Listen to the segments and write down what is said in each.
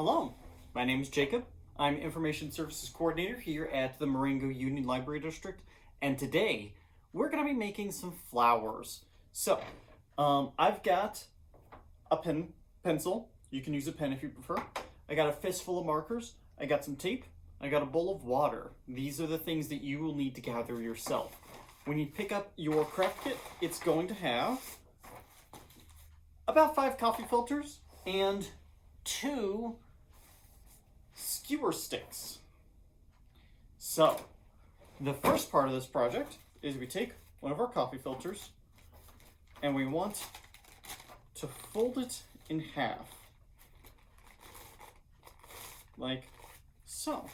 Hello, my name is Jacob. I'm Information Services Coordinator here at the Marengo-Union Library District, and today we're going to be making some flowers. So, I've got a pencil. You can use a pen if you prefer. I got a fistful of markers. I got some tape. I got a bowl of water. These are the things that you will need to gather yourself. When you pick up your craft kit, it's going to have about 5 coffee filters and 2 skewer sticks. So, the first part of this project is we take one of our coffee filters and we want to fold it in half, like so.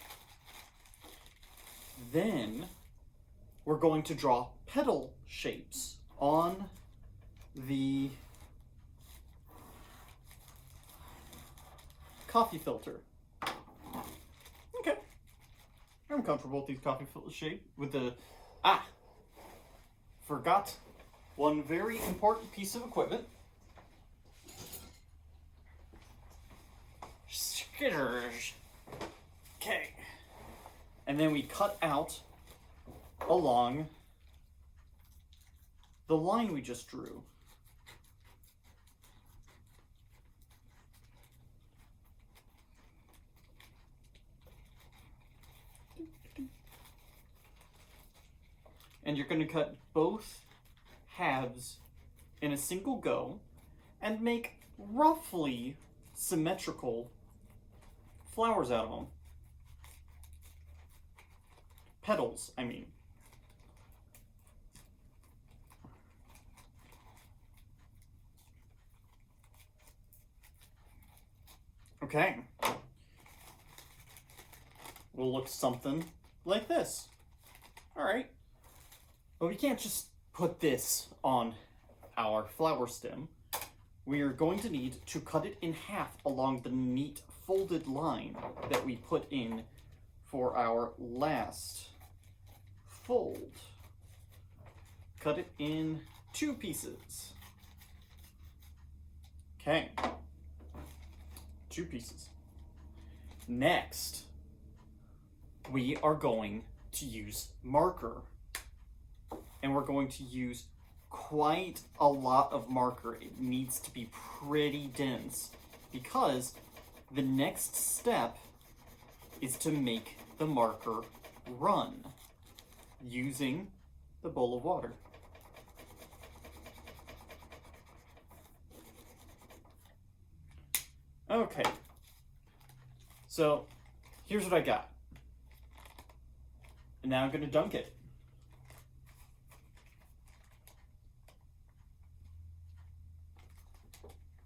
Then we're going to draw petal shapes on the coffee filter. Okay, I'm comfortable with these coffee filter shape. With the forgot one very important piece of equipment. Scissors. Okay, and then we cut out along the line we just drew. And you're going to cut both halves in a single go and make roughly symmetrical flowers out of them. Petals, I mean. Okay. Will look something like this. All right. But we can't just put this on our flower stem. We are going to need to cut it in half along the neat folded line that we put in for our last fold. Cut it in 2 pieces. Okay. 2 pieces. Next, we are going to use marker. And we're going to use quite a lot of marker. It needs to be pretty dense because the next step is to make the marker run using the bowl of water. Okay, so here's what I got. And now I'm going to dunk it.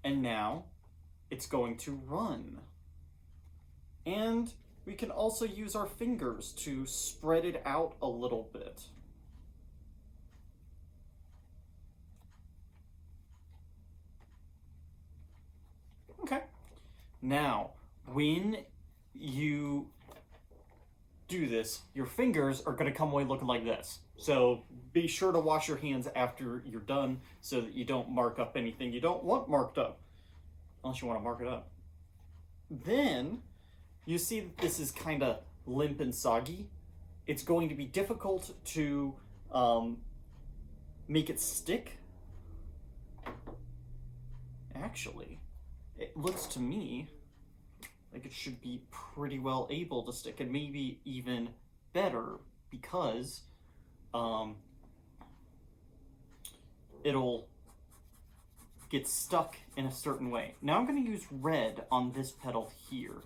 And now it's going to run. And we can also use our fingers to spread it out a little bit. Okay. Now, when you do this, your fingers are going to come away looking like this. So be sure to wash your hands after you're done so that you don't mark up anything you don't want marked up, unless you want to mark it up. Then you see that this is kind of limp and soggy. It's going to be difficult to make it stick. Actually, it looks to me like it should be pretty well able to stick, and maybe even better because it'll get stuck in a certain way. Now I'm going to use red on this petal here.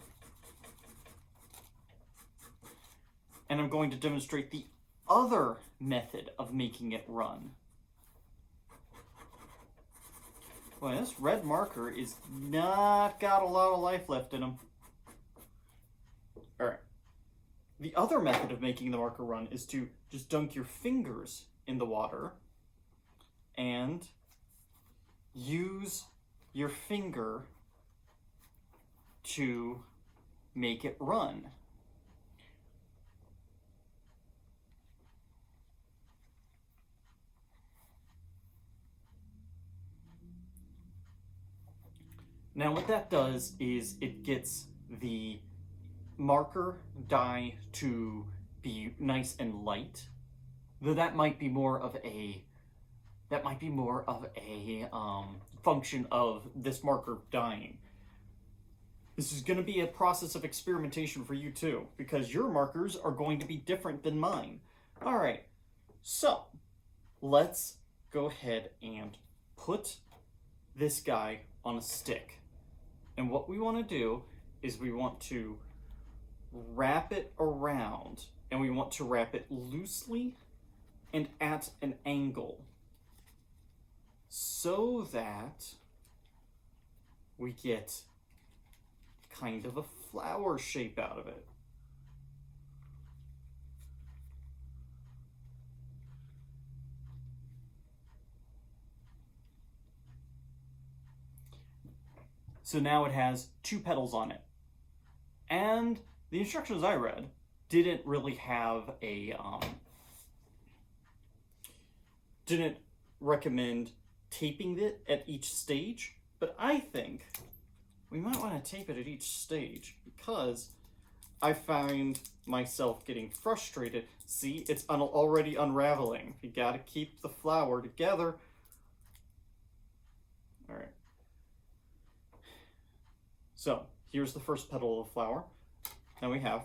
And I'm going to demonstrate the other method of making it run. Boy, this red marker is not got a lot of life left in him. All right. The other method of making the marker run is to just dunk your fingers in the water and use your finger to make it run. Now what that does is it gets the marker dye to be nice and light, though that might be more of a function of this marker dyeing. This is going to be a process of experimentation for you too, because your markers are going to be different than mine. All right, so let's go ahead and put this guy on a stick. And what we want to do is we want to wrap it around, and we want to wrap it loosely and at an angle so that we get kind of a flower shape out of it. So now it has 2 petals on it. And the instructions I read didn't really have a, didn't recommend taping it at each stage, but I think we might want to tape it at each stage because I find myself getting frustrated. See, it's already unraveling. You gotta keep the flower together. All right. So here's the first petal of the flower. Now we have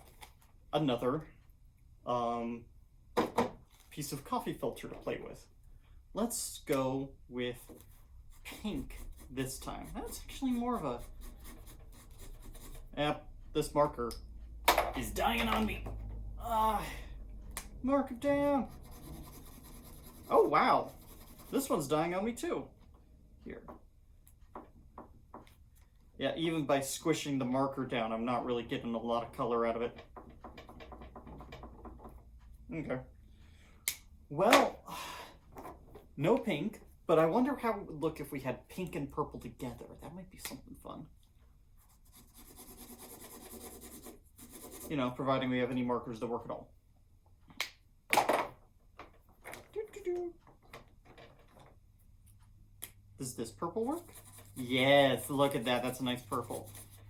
another piece of coffee filter to play with. Let's go with pink this time. That's actually more of a... Yep, this marker is dying on me. Mark it down. Oh, wow. This one's dying on me too. Here. Yeah, even by squishing the marker down, I'm not really getting a lot of color out of it. Okay. Well, no pink, but I wonder how it would look if we had pink and purple together. That might be something fun. You know, providing we have any markers that work at all. Does this purple work? Yes, look at that. That's a nice purple.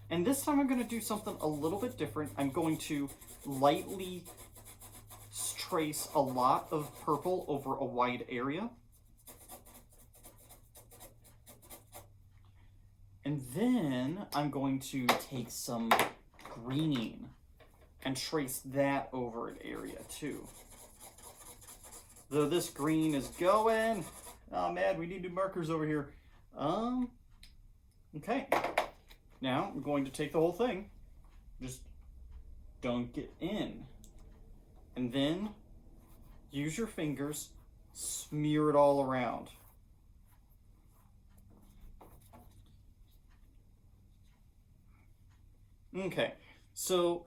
And this time I'm going to do something a little bit different. I'm going to lightly trace a lot of purple over a wide area. And then I'm going to take some green and trace that over an area too. Though this green is going, oh man, we need new markers over here. Okay, now I'm going to take the whole thing, just dunk it in, and then use your fingers, smear it all around. Okay, so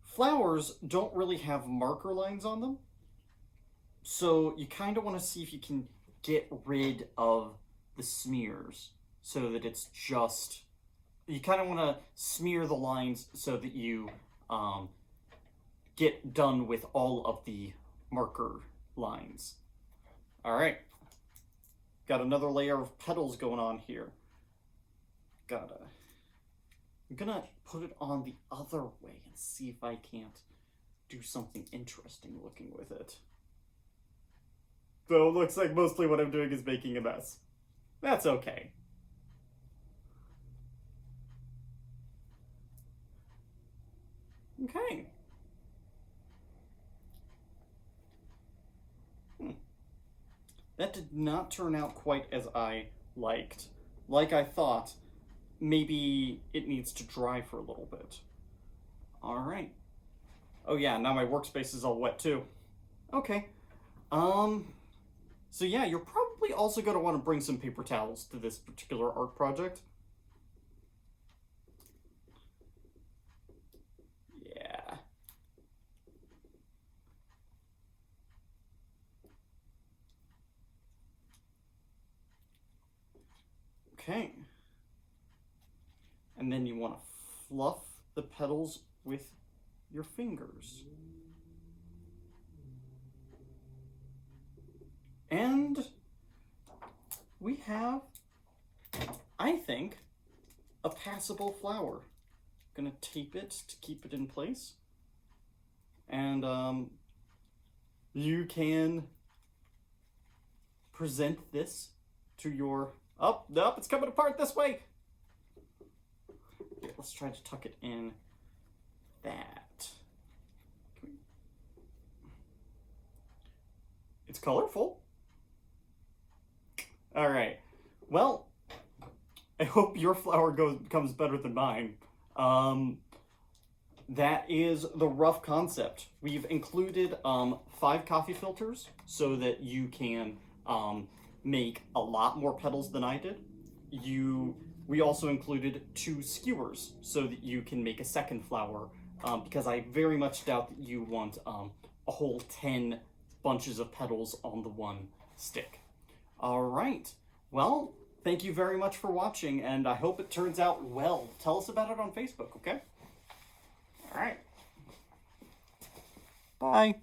flowers don't really have marker lines on them, so you kind of want to see if you can get rid of the smears so that it's just, you kind of want to smear the lines so that you get done with all of the marker lines. All right, got another layer of petals going on here. I'm gonna put it on the other way and see if I can't do something interesting looking with it. So it looks like mostly what I'm doing is making a mess. That's okay. Okay. That did not turn out quite as I liked. Like I thought, maybe it needs to dry for a little bit. All right. Oh yeah, now my workspace is all wet too. Okay. So yeah, you're probably also going to want to bring some paper towels to this particular art project. Yeah. Okay. And then you want to fluff the petals with your fingers. And we have, I think, a passable flower. gonna tape it to keep it in place. And you can present this to your, oh, nope, it's coming apart this way. Here, let's try to tuck it in that. It's colorful. All right, well, I hope your flower comes better than mine. That is the rough concept. We've included 5 coffee filters so that you can make a lot more petals than I did. We also included 2 skewers so that you can make a second flower, because I very much doubt that you want a whole 10 bunches of petals on the one stick. All right, well, thank you very much for watching, and I hope it turns out well. Tell us about it on Facebook, okay? All right. Bye.